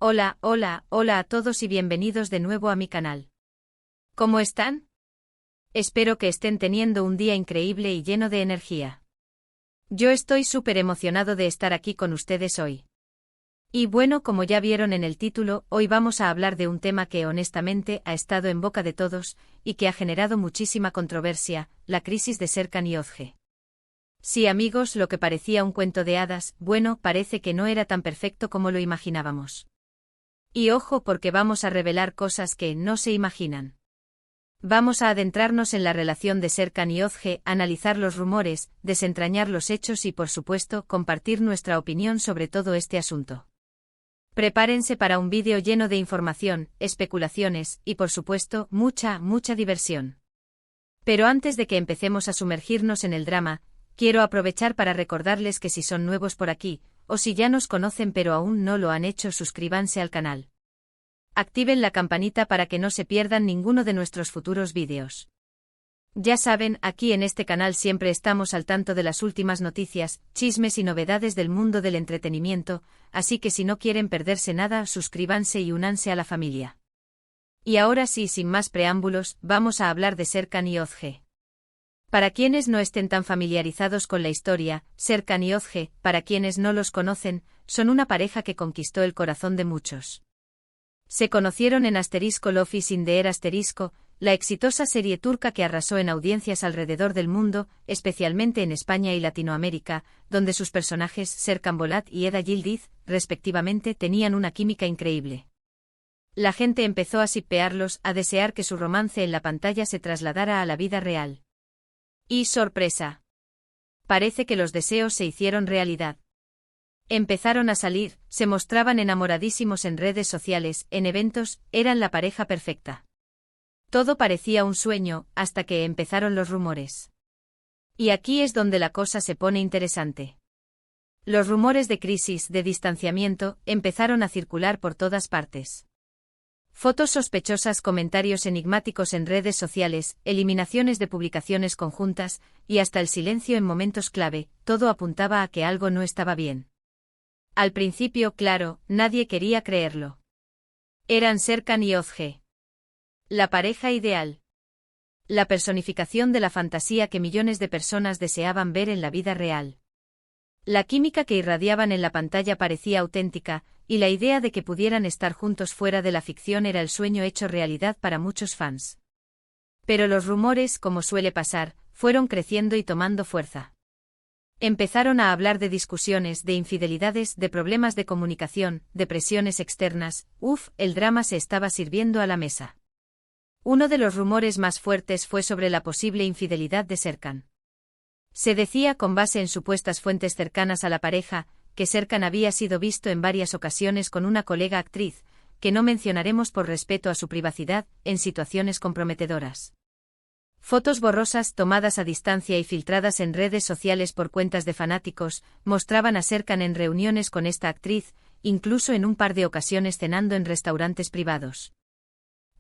Hola, hola, hola a todos y bienvenidos de nuevo a mi canal. ¿Cómo están? Espero que estén teniendo un día increíble y lleno de energía. Yo estoy súper emocionado de estar aquí con ustedes hoy. Y bueno, como ya vieron en el título, hoy vamos a hablar de un tema que honestamente ha estado en boca de todos y que ha generado muchísima controversia, la crisis de Serkan Yozge. Sí, amigos, lo que parecía un cuento de hadas, bueno, parece que no era tan perfecto como lo imaginábamos. Y ojo porque vamos a revelar cosas que no se imaginan. Vamos a adentrarnos en la relación de Serkan y Yozge, analizar los rumores, desentrañar los hechos y por supuesto compartir nuestra opinión sobre todo este asunto. Prepárense para un vídeo lleno de información, especulaciones y por supuesto mucha diversión. Pero antes de que empecemos a sumergirnos en el drama, quiero aprovechar para recordarles que si son nuevos por aquí, o si ya nos conocen pero aún no lo han hecho, suscríbanse al canal. Activen la campanita para que no se pierdan ninguno de nuestros futuros vídeos. Ya saben, aquí en este canal siempre estamos al tanto de las últimas noticias, chismes y novedades del mundo del entretenimiento, así que si no quieren perderse nada, suscríbanse y únanse a la familia. Y ahora sí, sin más preámbulos, vamos a hablar de Serkan y Yozge. Para quienes no estén tan familiarizados con la historia, Serkan y Yozge, para quienes no los conocen, son una pareja que conquistó el corazón de muchos. Se conocieron en Love is in the Air *, la exitosa serie turca que arrasó en audiencias alrededor del mundo, especialmente en España y Latinoamérica, donde sus personajes Serkan Bolat y Eda Yildiz, respectivamente, tenían una química increíble. La gente empezó a shippearlos, a desear que su romance en la pantalla se trasladara a la vida real. Y sorpresa. Parece que los deseos se hicieron realidad. Empezaron a salir, se mostraban enamoradísimos en redes sociales, en eventos, eran la pareja perfecta. Todo parecía un sueño, hasta que empezaron los rumores. Y aquí es donde la cosa se pone interesante. Los rumores de crisis, de distanciamiento, empezaron a circular por todas partes. Fotos sospechosas, comentarios enigmáticos en redes sociales, eliminaciones de publicaciones conjuntas, y hasta el silencio en momentos clave, todo apuntaba a que algo no estaba bien. Al principio, claro, nadie quería creerlo. Eran Serkan y Yozge. La pareja ideal. La personificación de la fantasía que millones de personas deseaban ver en la vida real. La química que irradiaban en la pantalla parecía auténtica, y la idea de que pudieran estar juntos fuera de la ficción era el sueño hecho realidad para muchos fans. Pero los rumores, como suele pasar, fueron creciendo y tomando fuerza. Empezaron a hablar de discusiones, de infidelidades, de problemas de comunicación, de presiones externas. El drama se estaba sirviendo a la mesa. Uno de los rumores más fuertes fue sobre la posible infidelidad de Serkan. Se decía, con base en supuestas fuentes cercanas a la pareja, que Serkan había sido visto en varias ocasiones con una colega actriz, que no mencionaremos por respeto a su privacidad, en situaciones comprometedoras. Fotos borrosas tomadas a distancia y filtradas en redes sociales por cuentas de fanáticos, mostraban a Serkan en reuniones con esta actriz, incluso en un par de ocasiones cenando en restaurantes privados.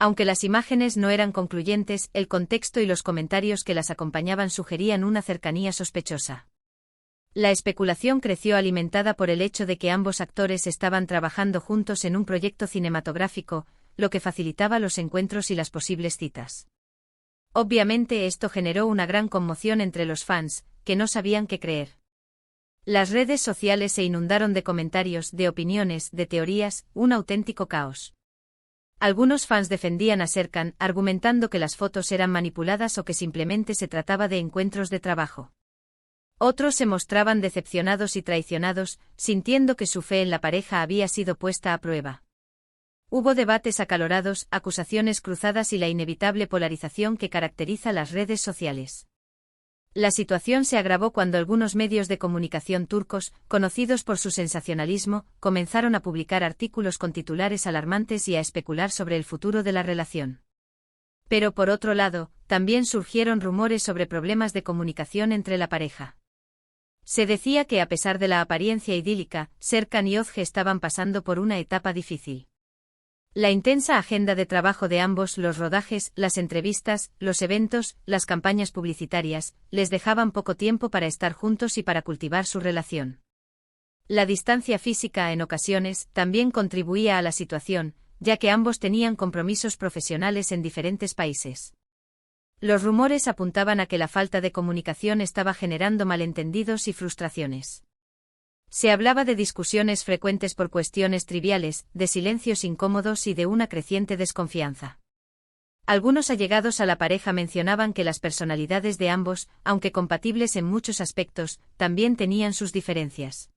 Aunque las imágenes no eran concluyentes, el contexto y los comentarios que las acompañaban sugerían una cercanía sospechosa. La especulación creció alimentada por el hecho de que ambos actores estaban trabajando juntos en un proyecto cinematográfico, lo que facilitaba los encuentros y las posibles citas. Obviamente esto generó una gran conmoción entre los fans, que no sabían qué creer. Las redes sociales se inundaron de comentarios, de opiniones, de teorías, un auténtico caos. Algunos fans defendían a Serkan, argumentando que las fotos eran manipuladas o que simplemente se trataba de encuentros de trabajo. Otros se mostraban decepcionados y traicionados, sintiendo que su fe en la pareja había sido puesta a prueba. Hubo debates acalorados, acusaciones cruzadas y la inevitable polarización que caracteriza las redes sociales. La situación se agravó cuando algunos medios de comunicación turcos, conocidos por su sensacionalismo, comenzaron a publicar artículos con titulares alarmantes y a especular sobre el futuro de la relación. Pero por otro lado, también surgieron rumores sobre problemas de comunicación entre la pareja. Se decía que a pesar de la apariencia idílica, Serkan y Yozge estaban pasando por una etapa difícil. La intensa agenda de trabajo de ambos, los rodajes, las entrevistas, los eventos, las campañas publicitarias, les dejaban poco tiempo para estar juntos y para cultivar su relación. La distancia física en ocasiones también contribuía a la situación, ya que ambos tenían compromisos profesionales en diferentes países. Los rumores apuntaban a que la falta de comunicación estaba generando malentendidos y frustraciones. Se hablaba de discusiones frecuentes por cuestiones triviales, de silencios incómodos y de una creciente desconfianza. Algunos allegados a la pareja mencionaban que las personalidades de ambos, aunque compatibles en muchos aspectos, también tenían sus diferencias.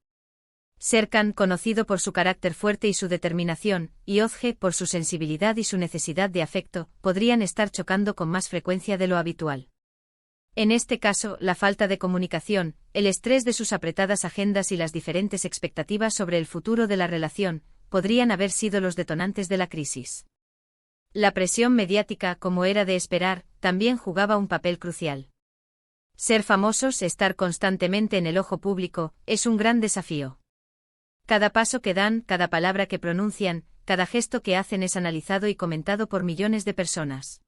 Serkan, conocido por su carácter fuerte y su determinación, y Özge, por su sensibilidad y su necesidad de afecto, podrían estar chocando con más frecuencia de lo habitual. En este caso, la falta de comunicación, el estrés de sus apretadas agendas y las diferentes expectativas sobre el futuro de la relación, podrían haber sido los detonantes de la crisis. La presión mediática, como era de esperar, también jugaba un papel crucial. Ser famosos, estar constantemente en el ojo público, es un gran desafío. Cada paso que dan, cada palabra que pronuncian, cada gesto que hacen es analizado y comentado por millones de personas.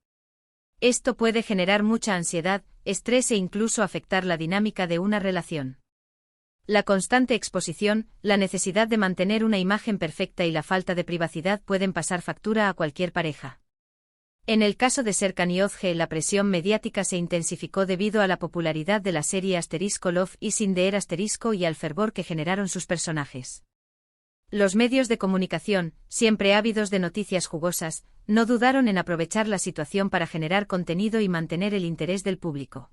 Esto puede generar mucha ansiedad, estrés e incluso afectar la dinámica de una relación. La constante exposición, la necesidad de mantener una imagen perfecta y la falta de privacidad pueden pasar factura a cualquier pareja. En el caso de Serkan y Özge, la presión mediática se intensificó debido a la popularidad de la serie Love is in the air y al fervor que generaron sus personajes. Los medios de comunicación, siempre ávidos de noticias jugosas, no dudaron en aprovechar la situación para generar contenido y mantener el interés del público.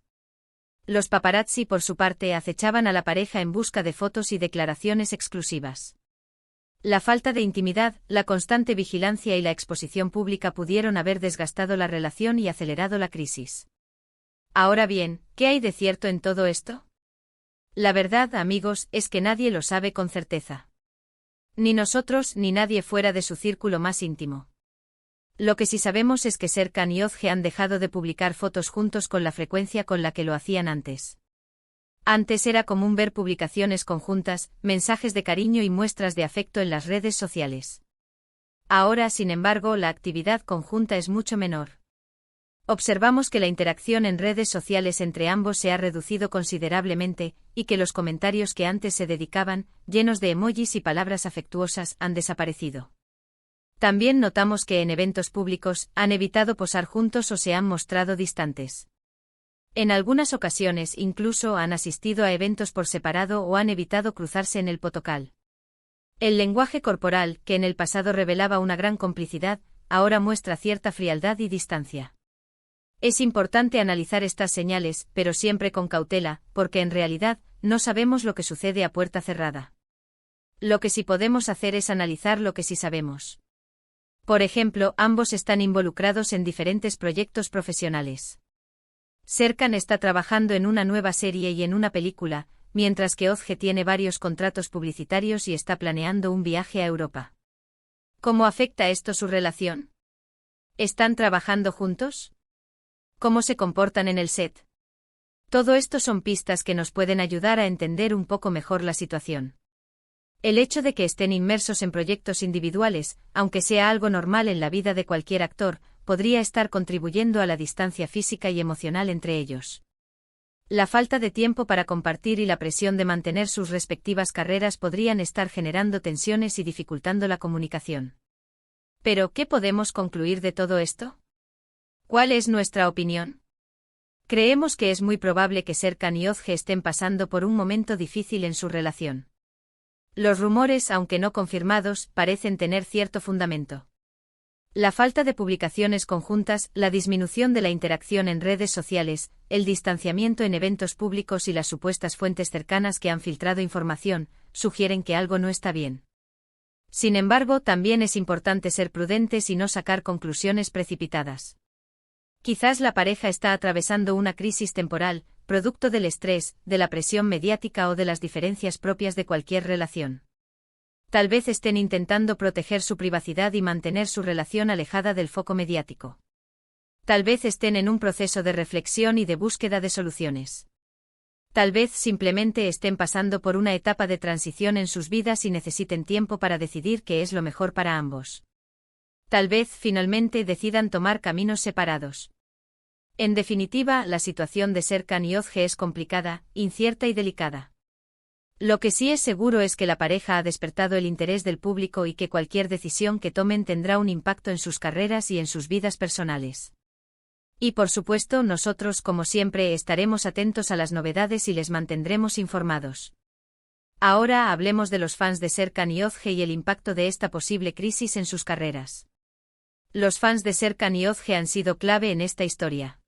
Los paparazzi, por su parte, acechaban a la pareja en busca de fotos y declaraciones exclusivas. La falta de intimidad, la constante vigilancia y la exposición pública pudieron haber desgastado la relación y acelerado la crisis. Ahora bien, ¿qué hay de cierto en todo esto? La verdad, amigos, es que nadie lo sabe con certeza. Ni nosotros ni nadie fuera de su círculo más íntimo. Lo que sí sabemos es que Serkan y Özge han dejado de publicar fotos juntos con la frecuencia con la que lo hacían antes. Antes era común ver publicaciones conjuntas, mensajes de cariño y muestras de afecto en las redes sociales. Ahora, sin embargo, la actividad conjunta es mucho menor. Observamos que la interacción en redes sociales entre ambos se ha reducido considerablemente, y que los comentarios que antes se dedicaban, llenos de emojis y palabras afectuosas, han desaparecido. También notamos que en eventos públicos han evitado posar juntos o se han mostrado distantes. En algunas ocasiones incluso han asistido a eventos por separado o han evitado cruzarse en el potocal. El lenguaje corporal, que en el pasado revelaba una gran complicidad, ahora muestra cierta frialdad y distancia. Es importante analizar estas señales, pero siempre con cautela, porque en realidad, no sabemos lo que sucede a puerta cerrada. Lo que sí podemos hacer es analizar lo que sí sabemos. Por ejemplo, ambos están involucrados en diferentes proyectos profesionales. Serkan está trabajando en una nueva serie y en una película, mientras que Özge tiene varios contratos publicitarios y está planeando un viaje a Europa. ¿Cómo afecta esto su relación? ¿Están trabajando juntos? ¿Cómo se comportan en el set? Todo esto son pistas que nos pueden ayudar a entender un poco mejor la situación. El hecho de que estén inmersos en proyectos individuales, aunque sea algo normal en la vida de cualquier actor, podría estar contribuyendo a la distancia física y emocional entre ellos. La falta de tiempo para compartir y la presión de mantener sus respectivas carreras podrían estar generando tensiones y dificultando la comunicación. Pero, ¿qué podemos concluir de todo esto? ¿Cuál es nuestra opinión? Creemos que es muy probable que Serkan y Özge estén pasando por un momento difícil en su relación. Los rumores, aunque no confirmados, parecen tener cierto fundamento. La falta de publicaciones conjuntas, la disminución de la interacción en redes sociales, el distanciamiento en eventos públicos y las supuestas fuentes cercanas que han filtrado información, sugieren que algo no está bien. Sin embargo, también es importante ser prudentes y no sacar conclusiones precipitadas. Quizás la pareja está atravesando una crisis temporal, producto del estrés, de la presión mediática o de las diferencias propias de cualquier relación. Tal vez estén intentando proteger su privacidad y mantener su relación alejada del foco mediático. Tal vez estén en un proceso de reflexión y de búsqueda de soluciones. Tal vez simplemente estén pasando por una etapa de transición en sus vidas y necesiten tiempo para decidir qué es lo mejor para ambos. Tal vez finalmente decidan tomar caminos separados. En definitiva, la situación de Serkan y Özge es complicada, incierta y delicada. Lo que sí es seguro es que la pareja ha despertado el interés del público y que cualquier decisión que tomen tendrá un impacto en sus carreras y en sus vidas personales. Y por supuesto, nosotros, como siempre, estaremos atentos a las novedades y les mantendremos informados. Ahora hablemos de los fans de Serkan Yozge y el impacto de esta posible crisis en sus carreras. Los fans de Serkan Yozge han sido clave en esta historia.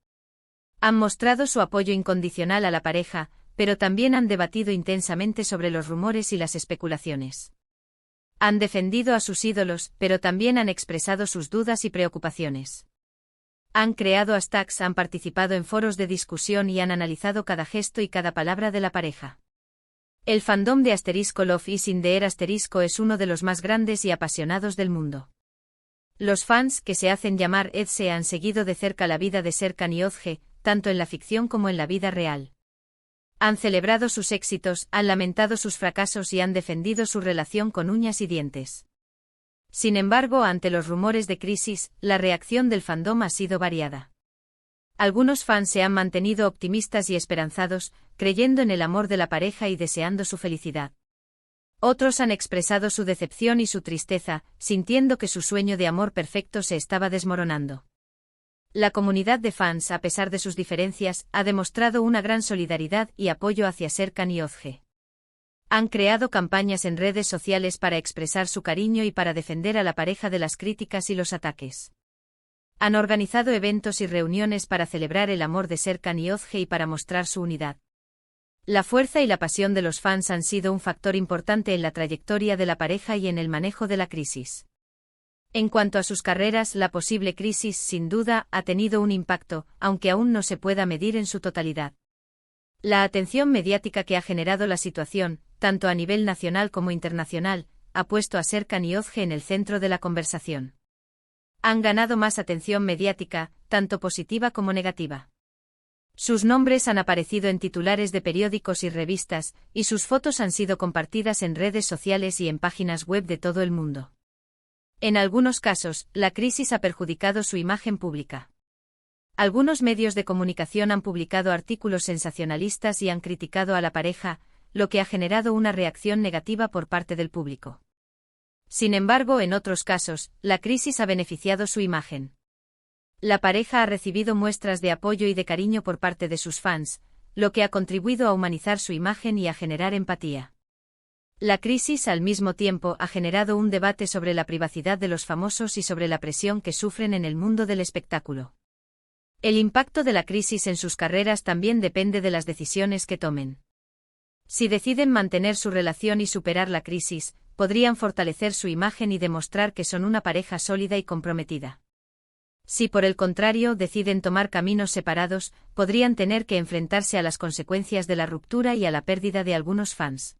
Han mostrado su apoyo incondicional a la pareja, pero también han debatido intensamente sobre los rumores y las especulaciones. Han defendido a sus ídolos, pero también han expresado sus dudas y preocupaciones. Han creado hashtags, han participado en foros de discusión y han analizado cada gesto y cada palabra de la pareja. El fandom de *Love is in the air* es uno de los más grandes y apasionados del mundo. Los fans, que se hacen llamar EDSE, han seguido de cerca la vida de Serkan Yozge, tanto en la ficción como en la vida real. Han celebrado sus éxitos, han lamentado sus fracasos y han defendido su relación con uñas y dientes. Sin embargo, ante los rumores de crisis, la reacción del fandom ha sido variada. Algunos fans se han mantenido optimistas y esperanzados, creyendo en el amor de la pareja y deseando su felicidad. Otros han expresado su decepción y su tristeza, sintiendo que su sueño de amor perfecto se estaba desmoronando. La comunidad de fans, a pesar de sus diferencias, ha demostrado una gran solidaridad y apoyo hacia Serkan Yozge. Han creado campañas en redes sociales para expresar su cariño y para defender a la pareja de las críticas y los ataques. Han organizado eventos y reuniones para celebrar el amor de Serkan Yozge y para mostrar su unidad. La fuerza y la pasión de los fans han sido un factor importante en la trayectoria de la pareja y en el manejo de la crisis. En cuanto a sus carreras, la posible crisis, sin duda, ha tenido un impacto, aunque aún no se pueda medir en su totalidad. La atención mediática que ha generado la situación, tanto a nivel nacional como internacional, ha puesto a Serkan Yozge en el centro de la conversación. Han ganado más atención mediática, tanto positiva como negativa. Sus nombres han aparecido en titulares de periódicos y revistas, y sus fotos han sido compartidas en redes sociales y en páginas web de todo el mundo. En algunos casos, la crisis ha perjudicado su imagen pública. Algunos medios de comunicación han publicado artículos sensacionalistas y han criticado a la pareja, lo que ha generado una reacción negativa por parte del público. Sin embargo, en otros casos, la crisis ha beneficiado su imagen. La pareja ha recibido muestras de apoyo y de cariño por parte de sus fans, lo que ha contribuido a humanizar su imagen y a generar empatía. La crisis, al mismo tiempo, ha generado un debate sobre la privacidad de los famosos y sobre la presión que sufren en el mundo del espectáculo. El impacto de la crisis en sus carreras también depende de las decisiones que tomen. Si deciden mantener su relación y superar la crisis, podrían fortalecer su imagen y demostrar que son una pareja sólida y comprometida. Si por el contrario deciden tomar caminos separados, podrían tener que enfrentarse a las consecuencias de la ruptura y a la pérdida de algunos fans.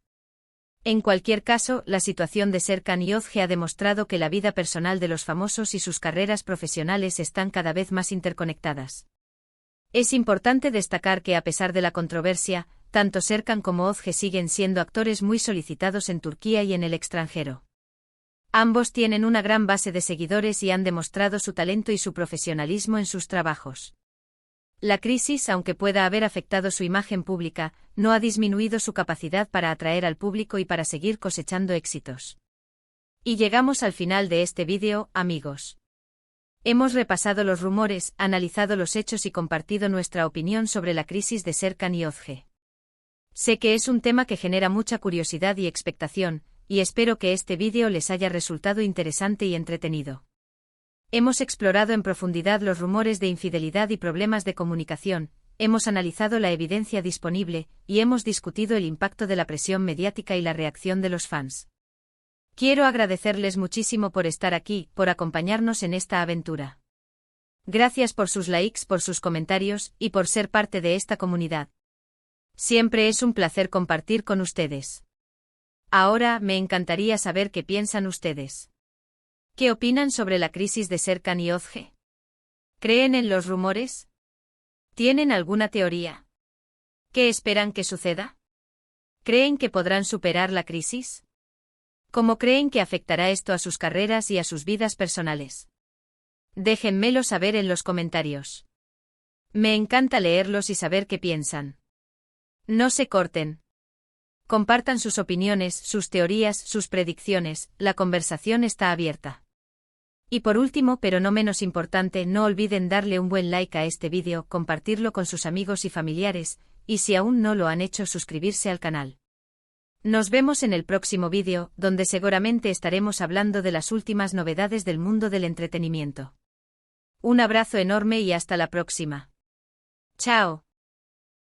En cualquier caso, la situación de Serkan Yozge ha demostrado que la vida personal de los famosos y sus carreras profesionales están cada vez más interconectadas. Es importante destacar que a pesar de la controversia, tanto Serkan como Yozge siguen siendo actores muy solicitados en Turquía y en el extranjero. Ambos tienen una gran base de seguidores y han demostrado su talento y su profesionalismo en sus trabajos. La crisis, aunque pueda haber afectado su imagen pública, no ha disminuido su capacidad para atraer al público y para seguir cosechando éxitos. Y llegamos al final de este vídeo, amigos. Hemos repasado los rumores, analizado los hechos y compartido nuestra opinión sobre la crisis de Serkan Yozge. Sé que es un tema que genera mucha curiosidad y expectación, y espero que este vídeo les haya resultado interesante y entretenido. Hemos explorado en profundidad los rumores de infidelidad y problemas de comunicación, hemos analizado la evidencia disponible, y hemos discutido el impacto de la presión mediática y la reacción de los fans. Quiero agradecerles muchísimo por estar aquí, por acompañarnos en esta aventura. Gracias por sus likes, por sus comentarios, y por ser parte de esta comunidad. Siempre es un placer compartir con ustedes. Ahora, me encantaría saber qué piensan ustedes. ¿Qué opinan sobre la crisis de Serkan Yozge? ¿Creen en los rumores? ¿Tienen alguna teoría? ¿Qué esperan que suceda? ¿Creen que podrán superar la crisis? ¿Cómo creen que afectará esto a sus carreras y a sus vidas personales? Déjenmelo saber en los comentarios. Me encanta leerlos y saber qué piensan. No se corten. Compartan sus opiniones, sus teorías, sus predicciones, la conversación está abierta. Y por último, pero no menos importante, no olviden darle un buen like a este vídeo, compartirlo con sus amigos y familiares, y si aún no lo han hecho, suscribirse al canal. Nos vemos en el próximo vídeo, donde seguramente estaremos hablando de las últimas novedades del mundo del entretenimiento. Un abrazo enorme y hasta la próxima. Chao.